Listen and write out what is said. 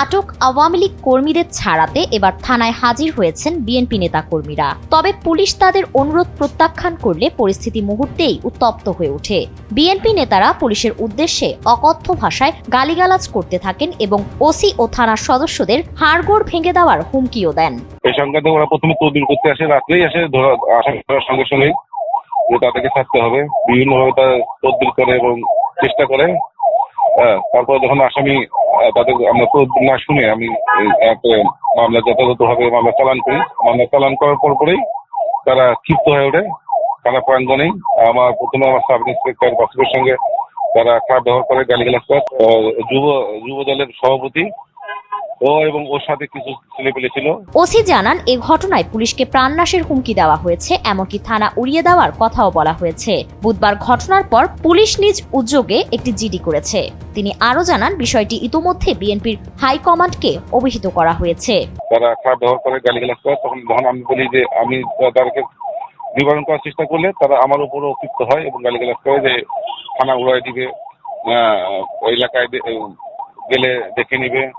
আটক আওয়ামী লীগ কর্মীদের ছাড়াতে এবার থানায় হাজির হয়েছেন বিএনপি নেতা কর্মীরা। তবে পুলিশ তাদের অনুরোধ প্রত্যাখ্যান করলে পরিস্থিতি মুহূর্তেই উত্তপ্ত হয়ে ওঠে। বিএনপি নেতারা পুলিশের উদ্দেশ্যে অকথ্য ভাষায় গালিগালাজ করতে থাকেন এবং ওসি ও থানার সদস্যদের হাড়গোড় ভেঙে দেওয়ার হুমকিও দেন। এই সংক্রান্তে ওরা প্রথমে তদবির করতে আসে, রাত্রেই আসে, আসার সঙ্গে সঙ্গে তাদেরকে ছাড়তে হবে। বিভিন্নভাবে তারা তদবির করে এবং চেষ্টা করে। তারপর যখন আসামি তাদের আমরা তদবির না শুনে আমি মামলা যথাযথভাবে মামলা চালান করি। মামলা চালান করার পরেই তারা ক্ষিপ্ত হয়ে ওঠে। থানা প্রাঙ্গণেই প্রথমে আমার সাব ইন্সপেক্টর বাসুদের সঙ্গে তারা খারাপ ব্যবহার করে, গালিগালাজ করে। যুব দলের সভাপতি এবং ওর সাথে কিছু ছেলেপেলে ছিল। ওসি জানান, এ ঘটনায় পুলিশকে প্রাণনাশের হুমকি দেওয়া হয়েছে, এমনকি থানা উড়িয়ে দেওয়ার কথাও বলা হয়েছে। বুধবার ঘটনার পর পুলিশ নিজ উদ্যোগে একটি জিডি করেছে। তিনি আরো জানান, বিষয়টি ইতোমধ্যে বিএনপির হাইকমান্ডকে অভিহিত করা হয়েছে। তারা খারাপ ব্যবহার করে, গালিগালাজ করে। যখন আমি বলি যে আমি তাদেরকে নিবারণ করার চেষ্টা করলে তারা আমার উপরও ক্ষিপ্ত হয় এবং গালিগালাজ করে যে থানা উড়াই দিবে, এলাকায় গেলে দেখে নিবে।